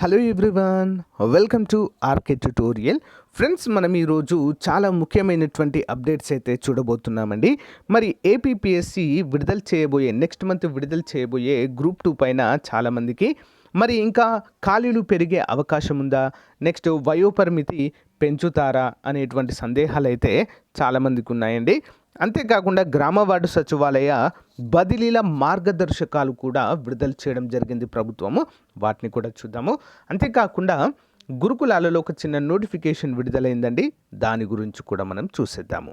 Hello everyone, welcome to RK tutorial. Friends, మనం ఈరోజు చాలా ముఖ్యమైనటువంటి అప్డేట్స్ అయితే చూడబోతున్నామండి. మరి ఏపీపీఎస్సి నెక్స్ట్ మంత్ విడుదల చేయబోయే గ్రూప్ 2 పైన చాలామందికి మరి ఇంకా ఖాళీలు పెరిగే అవకాశం ఉందా, నెక్స్ట్ వయోపరిమితి పెంచుతారా అనేటువంటి సందేహాలు అయితే చాలామందికి ఉన్నాయండి. అంతేకాకుండా గ్రామ వార్డు సచివాలయ బదిలీల మార్గదర్శకాలు కూడా విడుదల చేయడం జరిగింది ప్రభుత్వము. వాటిని కూడా చూద్దాము. అంతేకాకుండా గురుకులాలలో ఒక చిన్న నోటిఫికేషన్ విడుదలైందండి, దాని గురించి కూడా మనం చూసేద్దాము.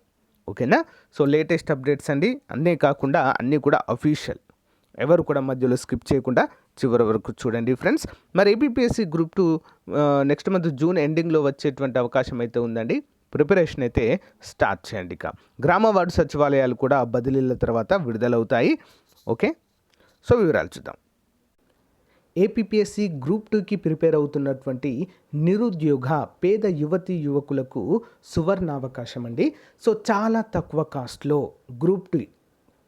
ఓకేనా? సో లేటెస్ట్ అప్డేట్స్ అండి, అన్నీ కాకుండా అన్నీ కూడా అఫీషియల్. ఎవరు కూడా మధ్యలో స్కిప్ చేయకుండా చివరి వరకు చూడండి ఫ్రెండ్స్. మరి APPSC group 2 next month June ఎండింగ్లో వచ్చేటువంటి అవకాశం అయితే ఉందండి. ప్రిపరేషన్ అయితే స్టార్ట్ చేయండి. ఇక గ్రామ వార్డు సచివాలయాలు కూడా బదిలీల తర్వాత విడుదలవుతాయి. ఓకే, సో వివరాలు చూద్దాం. ఏపీపీఎస్సి గ్రూప్ 2కి ప్రిపేర్ అవుతున్నటువంటి నిరుద్యోగ పేద యువకులకు సువర్ణావకాశం అండి. సో చాలా తక్కువ కాస్ట్లో గ్రూప్ 2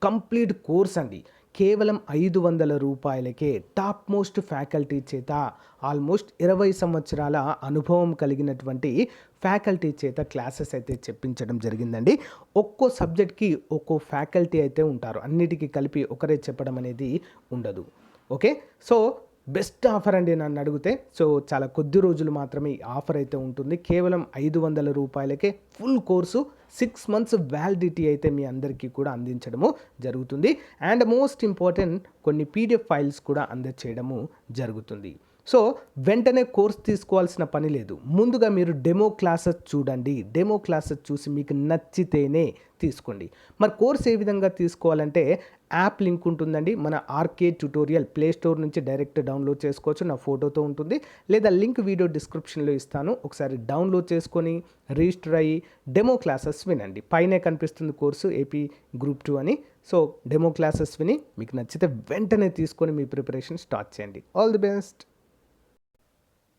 కంప్లీట్ కోర్స్ అండి, కేవలం 500 రూపాయలకే టాప్ మోస్ట్ ఫ్యాకల్టీ చేత, ఆల్మోస్ట్ 20 సంవత్సరాల అనుభవం కలిగినటువంటి ఫ్యాకల్టీ చేత క్లాసెస్ అయితే చెప్పించడం జరిగిందండి. ఒక్కో సబ్జెక్ట్కి ఒక్కో ఫ్యాకల్టీ అయితే ఉంటారు, అన్నిటికీ కలిపి ఒకరే చెప్పడం అనేది ఉండదు. ఓకే, సో బెస్ట్ ఆఫర్ అండి నన్ను అడిగితే. సో చాలా కొద్ది రోజులు మాత్రమే ఈ ఆఫర్ అయితే ఉంటుంది. కేవలం 500 రూపాయలకే ఫుల్ కోర్సు 6 months వ్యాలిడిటీ అయితే మీ అందరికీ కూడా అందించడము జరుగుతుంది. అండ్ మోస్ట్ ఇంపార్టెంట్, కొన్ని పీడిఎఫ్ ఫైల్స్ కూడా అందచేయడము జరుగుతుంది. సో వెంటనే కోర్స్ తీసుకోవాల్సిన పని లేదు. ముందుగా మీరు డెమో క్లాసెస్ చూడండి. డెమో క్లాసెస్ చూసి మీకు నచ్చితేనే తీసుకోండి. మరి కోర్స్ ఏ విధంగా తీసుకోవాలంటే యాప్ లింక్ ఉంటుందండి. మన ఆర్కే ట్యుటోరియల్ ప్లే స్టోర్ నుంచి డైరెక్ట్ డౌన్లోడ్ చేసుకోవచ్చు, నా ఫోటోతో ఉంటుంది. లేదా లింక్ వీడియో డిస్క్రిప్షన్లో ఇస్తాను, ఒకసారి డౌన్లోడ్ చేసుకొని రిజిస్టర్ అయ్యి డెమో క్లాసెస్ వినండి. పైనే కనిపిస్తుంది కోర్సు ఏపీ గ్రూప్ 2 అని. సో డెమో క్లాసెస్ విని మీకు నచ్చితే వెంటనే తీసుకొని మీ ప్రిపరేషన్ స్టార్ట్ చేయండి. All the best.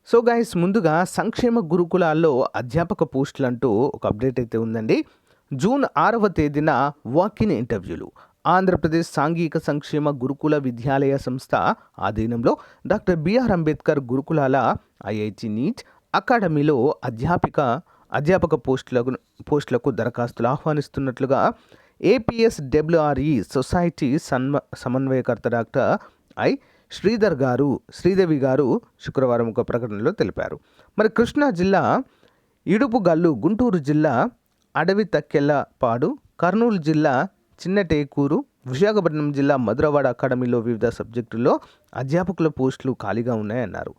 So guys, ముందుగా సంక్షేమ గురుకులాల్లో అధ్యాపక పోస్టులు అంటూ ఒక అప్డేట్ అయితే ఉందండి. జూన్ 6వ తేదీన వాకిన్ ఇంటర్వ్యూలు. ఆంధ్రప్రదేశ్ సాంఘిక సంక్షేమ గురుకుల విద్యాలయ సంస్థ ఆధీనంలో డాక్టర్ బిఆర్ అంబేద్కర్ గురుకులాల ఐఐటి నీట్ అకాడమీలో అధ్యాపక పోస్టులకు దరఖాస్తులు ఆహ్వానిస్తున్నట్లుగా ఏపీఎస్డబ్ల్యూఆర్ఈ సొసైటీ సమన్వయకర్త డాక్టర్ శ్రీదేవి గారు శుక్రవారం ఒక ప్రకటనలో తెలిపారు. కృష్ణా జిల్లా ఇడుపుగల్లు, గుంటూరు జిల్లా అడవి తక్కెళ్ళపాడు, కర్నూలు జిల్లా చిన్నటేకూరు, విశాఖపట్నం జిల్లా మధురవాడ అకాడమీలో వివిధ సబ్జెక్టుల్లో అధ్యాపకుల పోస్టులు ఖాళీగా ఉన్నాయన్నారు.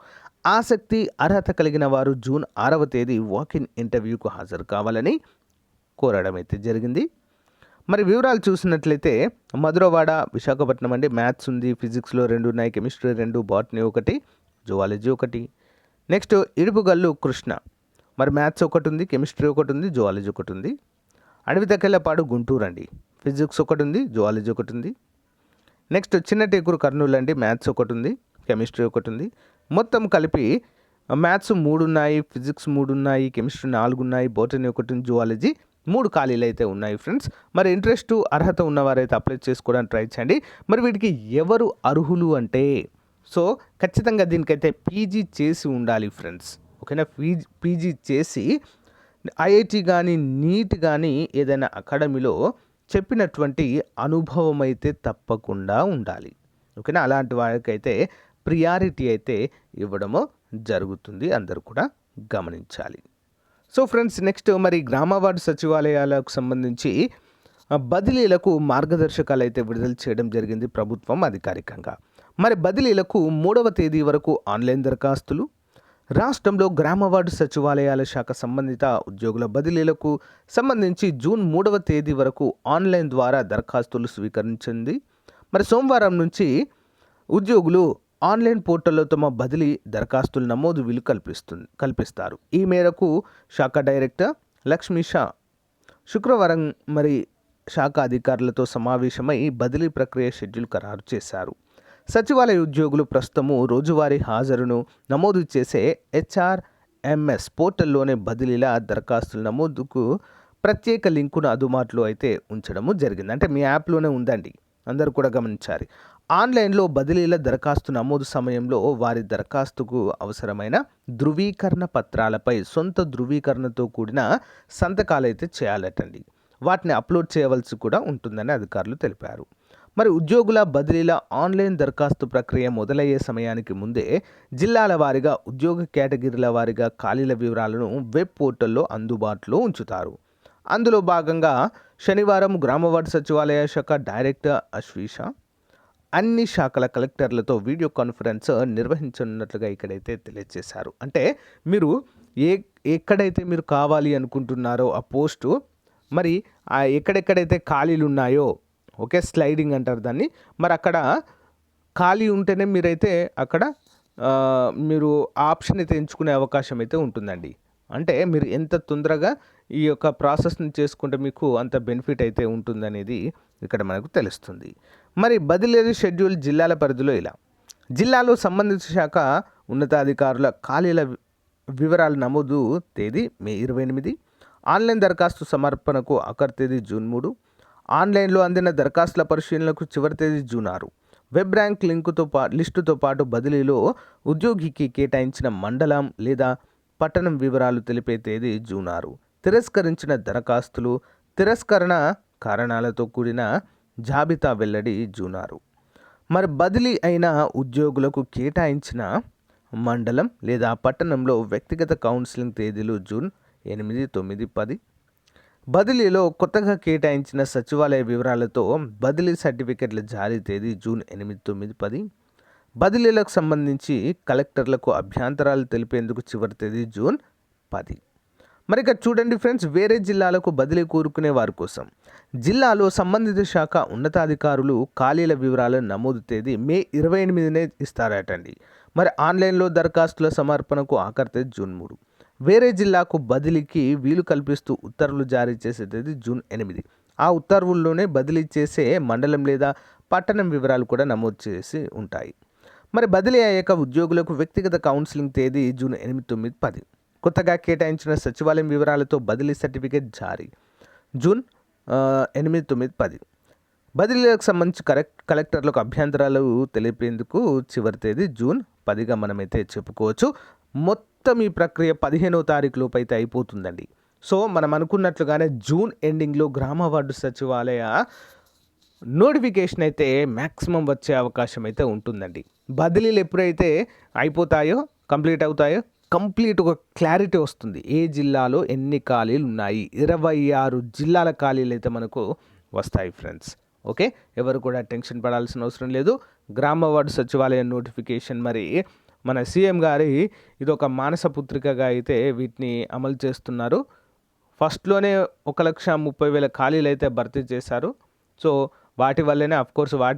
ఆసక్తి, అర్హత కలిగిన వారు జూన్ 6వ తేదీ వాకిన్ ఇంటర్వ్యూకు హాజరు కావాలని కోరడం అయితే జరిగింది. వివరాలు చూసినట్లయితే మధురవాడ, విశాఖపట్నం అండి. మ్యాథ్స్ ఉంది, ఫిజిక్స్లో 2 ఉన్నాయి, chemistry 2, botany 1, zoology 1. Next Idupugallu Krishna, maths 1 ఉంది, కెమిస్ట్రీ 1 ఉంది, జువాలజీ 1 ఉంది. అడవి తక్కెళ్ళపాడు గుంటూరు అండి, ఫిజిక్స్ 1 ఉంది, జువాలజీ 1 ఉంది. నెక్స్ట్ చిన్నటేకూరు కర్నూలు అండి, మ్యాథ్స్ 1 ఉంది, కెమిస్ట్రీ 1 ఉంది. మొత్తం కలిపి మ్యాథ్స్ 3 ఉన్నాయి, ఫిజిక్స్ 3 ఉన్నాయి, కెమిస్ట్రీ 4 ఉన్నాయి, బాటనీ 1 ఉంది, జువాలజీ 3 ఖాళీలు అయితే ఉన్నాయి ఫ్రెండ్స్. ఇంట్రెస్ట్, అర్హత ఉన్నవారైతే అప్లై చేసుకోవడానికి ట్రై చేయండి. వీటికి ఎవరు అర్హులు అంటే, సో ఖచ్చితంగా దీనికైతే పీజీ చేసి ఉండాలి ఫ్రెండ్స్. ఓకేనా? పీజీ చేసి ఐఐటి కానీ నీట్ కానీ ఏదైనా అకాడమీలో చెప్పినటువంటి అనుభవం అయితే తప్పకుండా ఉండాలి. ఓకేనా? అలాంటి వారికైతే ప్రియారిటీ అయితే ఇవ్వడము జరుగుతుంది, అందరూ కూడా గమనించాలి. సో ఫ్రెండ్స్, నెక్స్ట్ గ్రామ వార్డు సచివాలయాలకు సంబంధించి బదిలీలకు మార్గదర్శకాలు అయితే విడుదల చేయడం జరిగింది ప్రభుత్వం అధికారికంగా. బదిలీలకు 3వ తేదీ వరకు ఆన్లైన్ దరఖాస్తులు. రాష్ట్రంలో గ్రామ వార్డు సచివాలయాల శాఖ సంబంధిత ఉద్యోగుల బదిలీలకు సంబంధించి జూన్ 3వ తేదీ వరకు ఆన్లైన్ ద్వారా దరఖాస్తులు స్వీకరించింది. సోమవారం నుంచి ఉద్యోగులు ఆన్లైన్ పోర్టల్లో తమ బదిలీ దరఖాస్తుల నమోదు వీలు కల్పిస్తారు. ఈ మేరకు శాఖ డైరెక్టర్ లక్ష్మీ షా శుక్రవారం శాఖ అధికారులతో సమావేశమై బదిలీ ప్రక్రియ షెడ్యూల్ ఖరారు చేశారు. సచివాలయ ఉద్యోగులు ప్రస్తుతము రోజువారీ హాజరును నమోదు చేసే హెచ్ఆర్ఎంఎస్ పోర్టల్లోనే బదిలీల దరఖాస్తుల నమోదుకు ప్రత్యేక లింకును అందుబాటులో అయితే ఉంచడము జరిగింది. అంటే మీ యాప్లోనే ఉందండి, అందరూ కూడా గమనించాలి. ఆన్లైన్లో బదిలీల దరఖాస్తు నమోదు సమయంలో వారి దరఖాస్తుకు అవసరమైన ధృవీకరణ పత్రాలపై సొంత ధృవీకరణతో కూడిన సంతకాలైతే చేయాలటండి. వాటిని అప్లోడ్ చేయవలసి కూడా ఉంటుందని అధికారులు తెలిపారు. మరి ఉద్యోగుల బదిలీల ఆన్లైన్ దరఖాస్తు ప్రక్రియ మొదలయ్యే సమయానికి ముందే జిల్లాల వారీగా ఉద్యోగ కేటగిరీల వారీగా ఖాళీల వివరాలను వెబ్ పోర్టల్లో అందుబాటులో ఉంచుతారు. అందులో భాగంగా శనివారం గ్రామవార్డు సచివాలయ శాఖ డైరెక్టర్ అశ్వీష అన్ని శాఖల కలెక్టర్లతో వీడియో కాన్ఫరెన్స్ నిర్వహించనున్నట్లుగా ఇక్కడైతే తెలియజేశారు. అంటే మీరు ఎక్కడైతే మీరు కావాలి అనుకుంటున్నారో ఆ పోస్టు, మరి ఎక్కడెక్కడైతే ఖాళీలు ఉన్నాయో, ఓకే, స్లైడింగ్ అంటారు దాన్ని, మరి అక్కడ ఖాళీ ఉంటేనే మీరైతే అక్కడ మీరు ఆప్షన్ అయితే ఎంచుకునే అవకాశం అయితే ఉంటుందండి. అంటే మీరు ఎంత తొందరగా ఈ యొక్క ప్రాసెస్ని చేసుకుంటే మీకు అంత బెనిఫిట్ అయితే ఉంటుందనేది ఇక్కడ మనకు తెలుస్తుంది. మరి బదిలీ షెడ్యూల్ జిల్లాల పరిధిలో ఇలా: జిల్లాలో సంబంధిత శాఖ ఉన్నతాధికారుల ఖాళీల వివరాల నమోదు తేదీ మే 28, ఆన్లైన్ దరఖాస్తు సమర్పణకు ఆఖరి తేదీ జూన్ 3, ఆన్లైన్లో అందిన దరఖాస్తుల పరిశీలనకు చివరి తేదీ జూన్ 6, వెబ్ ర్యాంక్ లిస్టుతో పాటు బదిలీలో ఉద్యోగికి కేటాయించిన మండలం లేదా పట్టణం వివరాలు తెలిపే తేదీ జూన్ 6, తిరస్కరించిన దరఖాస్తులు, తిరస్కరణ కారణాలతో కూడిన జాబితా వెల్లడి జూన్ 6. మరి బదిలీ అయిన ఉద్యోగులకు కేటాయించిన మండలం లేదా పట్టణంలో వ్యక్తిగత కౌన్సిలింగ్ తేదీలు జూన్ 8, 9, 10. బదిలీలో కొత్తగా కేటాయించిన సచివాలయ వివరాలతో బదిలీ సర్టిఫికెట్ల జారీ తేదీ జూన్ 8, 9, 10. బదిలీలకు సంబంధించి కలెక్టర్లకు అభ్యంతరాలు తెలిపేందుకు చివరి తేదీ జూన్ 10. మరి ఇక్కడ చూడండి ఫ్రెండ్స్, వేరే జిల్లాలకు బదిలీ కోరుకునే వారి కోసం జిల్లాలో సంబంధిత శాఖ ఉన్నతాధికారులు ఖాళీల వివరాల నమోదు తేదీ మే 28నే ఇస్తారటండి. మరి ఆన్లైన్లో దరఖాస్తుల సమర్పణకు ఆఖరి తేదీ జూన్ 3. వేరే జిల్లాకు బదిలీకి వీలు కల్పిస్తూ ఉత్తర్వులు జారీ చేసే తేదీ జూన్ 8. ఆ ఉత్తర్వుల్లోనే బదిలీ చేసే మండలం లేదా పట్టణం వివరాలు కూడా నమోదు చేసి ఉంటాయి. మరి బదిలీ అయ్యాక ఉద్యోగులకు వ్యక్తిగత కౌన్సిలింగ్ తేదీ జూన్ 8, 9, 10. కొత్తగా కేటాయించిన సచివాలయం వివరాలతో బదిలీ సర్టిఫికేట్ జారీ జూన్ 8, 9, 10. బదిలీలకు సంబంధించి కలెక్టర్లకు అభ్యంతరాలు తెలిపేందుకు చివరి తేదీ జూన్ 10గా మనమైతే చెప్పుకోవచ్చు. మొత్తం ఈ ప్రక్రియ 15వ తారీఖు లోపు అయితే అయిపోతుందండి. సో మనం అనుకున్నట్లుగానే జూన్ ఎండింగ్లో గ్రామ వార్డు సచివాలయ నోటిఫికేషన్ అయితే మ్యాక్సిమం వచ్చే అవకాశం అయితే ఉంటుందండి. బదిలీలు ఎప్పుడైతే అయిపోతాయో, కంప్లీట్ అవుతాయో, కంప్లీట్ ఒక క్లారిటీ వస్తుంది. ఏ జిల్లాలో ఎన్ని ఖాళీలు ఉన్నాయి. 26 జిల్లాల ఖాళీలు అయితే మనకు వస్తాయి ఫ్రెండ్స్. ఓకే, ఎవరు కూడా టెన్షన్ పడాల్సిన అవసరం లేదు. గ్రామ వార్డు సచివాలయ నోటిఫికేషన్ మరి మన సీఎం గారి ఇది ఒక మానసపుత్రికగా అయితే వీటిని అమలు చేస్తున్నారు. ఫస్ట్లోనే 1,30,000 ఖాళీలు అయితే భర్తీ చేశారు. సో వాటి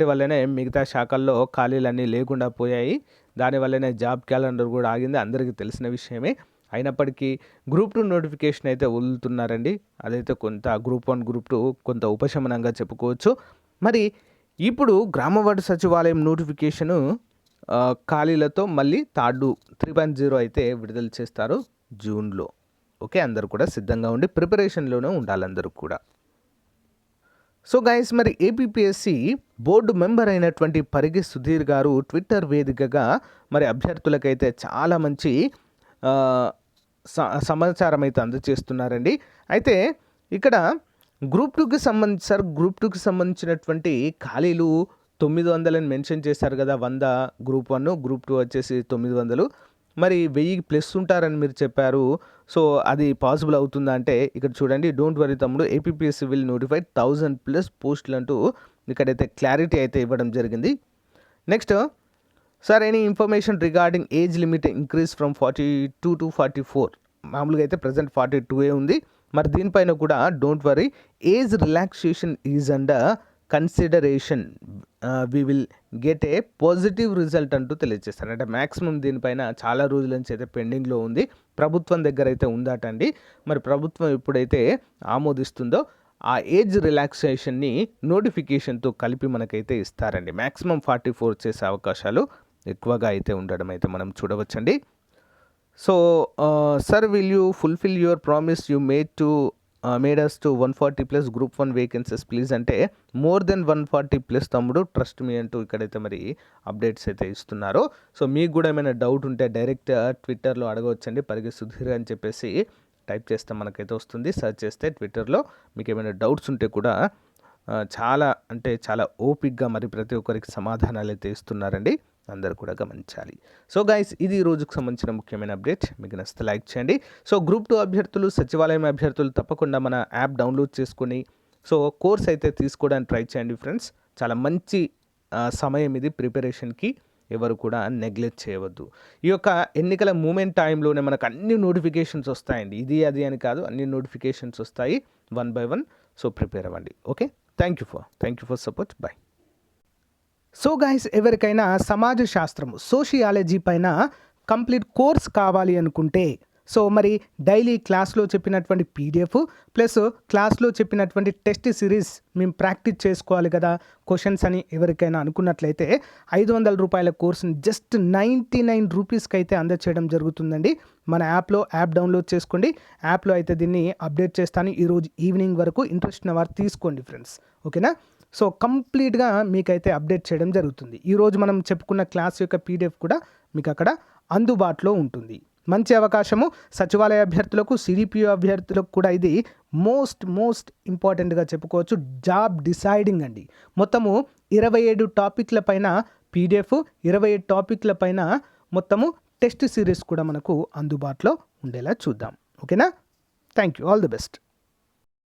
వల్లనే మిగతా శాఖల్లో ఖాళీలన్నీ లేకుండా పోయాయి. దానివల్లనే జాబ్ క్యాలెండర్ కూడా ఆగింది, అందరికీ తెలిసిన విషయమే. అయినప్పటికీ గ్రూప్ 2 నోటిఫికేషన్ అయితే వదులుతున్నారండి. అదైతే కొంత గ్రూప్ 1, గ్రూప్ 2 కొంత ఉపశమనంగా చెప్పుకోవచ్చు. మరి ఇప్పుడు గ్రామ వార్డు సచివాలయం నోటిఫికేషను ఖాళీలతో మళ్ళీ 3.0 అయితే విడుదల చేస్తారు జూన్లో. ఓకే, అందరూ కూడా సిద్ధంగా ఉండి ప్రిపరేషన్లోనే ఉండాలి అందరూ కూడా. సో గైస్, మరి ఏపీపీఎస్సీ బోర్డు మెంబర్ అయినటువంటి పరిగి సుధీర్ గారు ట్విట్టర్ వేదికగా మరి అభ్యర్థులకైతే చాలా మంచి సమాచారం అయితే అందజేస్తున్నారండి. అయితే ఇక్కడ గ్రూప్ 2కి సంబంధించినటువంటి ఖాళీలు 900 అని మెన్షన్ చేశారు కదా. 100 గ్రూప్ 1, గ్రూప్ 2 వచ్చేసి 900. మరి 1000+ ఉంటారని మీరు చెప్పారు. సో అది పాసిబుల్ అవుతుందా అంటే ఇక్కడ చూడండి, డోంట్ వరీ తమ్ముడు, ఏపీపీఎస్సీ విల్ నోటిఫై 1000+ పోస్టులు అంటూ ఇక్కడైతే క్లారిటీ అయితే ఇవ్వడం జరిగింది. Next, sir any information regarding age limit increase from 42 to 44. మామూలుగా అయితే ప్రజెంట్ 42 ఉంది. మరి దీనిపైన కూడా don't worry, age relaxation is under consideration, we will get a positive result అంటూ తెలియజేస్తారు. అంటే మ్యాక్సిమం దీనిపైన చాలా రోజుల నుంచి అయితే పెండింగ్లో ఉంది, ప్రభుత్వం దగ్గర అయితే ఉందటండి. మరి ప్రభుత్వం ఎప్పుడైతే ఆమోదిస్తుందో ఆ ఏజ్ రిలాక్సేషన్ని నోటిఫికేషన్తో కలిపి మనకైతే ఇస్తారండి. మ్యాక్సిమం 44 చేసే అవకాశాలు ఎక్కువగా అయితే ఉండడం అయితే మనం చూడవచ్చండి. So sir, will you fulfil your promise you made to made us to 140+ group 1 vacancies please అంటే మోర్ దెన్ 140+ తమ్ముడు ట్రస్ట్ మీ అంటూ ఇక్కడైతే మరి అప్డేట్స్ అయితే ఇస్తున్నారు. సో మీకు కూడా ఏమైనా డౌట్ ఉంటే డైరెక్ట్ ట్విట్టర్లో అడగవచ్చండి. పరిగి సుధీర్ అని చెప్పేసి టైప్ చేస్తే మనకైతే వస్తుంది. సెర్చ్ చేస్తే ట్విట్టర్లో మీకు ఏమైనా డౌట్స్ ఉంటే కూడా చాలా అంటే చాలా ఓపిక్గా మరి ప్రతి ఒక్కరికి సమాధానాలు అయితే ఇస్తున్నారండి. అందరూ కూడా గమనించాలి. సో గైస్, ఇది ఈ రోజుకు సంబంధించిన ముఖ్యమైన అప్డేట్. మీకు నచ్చితే లైక్ చేయండి. సో గ్రూప్ 2 అభ్యర్థులు, సచివాలయం అభ్యర్థులు తప్పకుండా మన యాప్ డౌన్లోడ్ చేసుకొని సో కోర్స్ అయితే తీసుకోవడానికి ట్రై చేయండి ఫ్రెండ్స్. చాలా మంచి సమయం ఇది ప్రిపరేషన్కి. ఎవరు కూడా నెగ్లెక్ట్ చేయవద్దు. ఈ యొక్క ఎన్నికల మూమెంట్ టైంలోనే మనకు అన్ని నోటిఫికేషన్స్ వస్తాయండి. ఇది అది అని కాదు, అన్ని నోటిఫికేషన్స్ వస్తాయి 1 by 1. సో ప్రిపేర్ అవ్వండి. Okay, thank you for support. Bye. So guys, ఎవరికైనా సమాజ శాస్త్రము సోషియాలజీ పైన కంప్లీట్ కోర్స్ కావాలి అనుకుంటే సో మరి డైలీ క్లాస్లో చెప్పినటువంటి పీడిఎఫ్ ప్లస్ క్లాస్లో చెప్పినటువంటి టెస్ట్ సిరీస్ మేము ప్రాక్టీస్ చేసుకోవాలి కదా క్వశ్చన్స్ అని ఎవరికైనా అనుకున్నట్లయితే 500 రూపాయల కోర్సుని జస్ట్ 99 రూపీస్కి అయితే అందచేయడం జరుగుతుందండి. మన యాప్ డౌన్లోడ్ చేసుకోండి. యాప్లో అయితే దీన్ని అప్డేట్ చేస్తాను ఈరోజు ఈవినింగ్ వరకు. ఇంట్రెస్ట్ ఉన్న వారు తీసుకోండి ఫ్రెండ్స్. ఓకేనా? సో కంప్లీట్గా మీకైతే అప్డేట్ చేయడం జరుగుతుంది. ఈరోజు మనం చెప్పుకున్న క్లాస్ యొక్క పీడిఎఫ్ కూడా మీకు అక్కడ అందుబాటులో ఉంటుంది. మంచి అవకాశము సచివాలయ అభ్యర్థులకు, సిడిపిఓ అభ్యర్థులకు కూడా ఇది మోస్ట్ ఇంపార్టెంట్గా చెప్పుకోవచ్చు. జాబ్ డిసైడింగ్ అండి. మొత్తము 27 టాపిక్ల పైన పీడిఎఫ్, 27 టాపిక్ల పైన మొత్తము టెస్ట్ సిరీస్ కూడా మనకు అందుబాటులో ఉండేలా చూద్దాం. ఓకేనా? Thank you. All the best.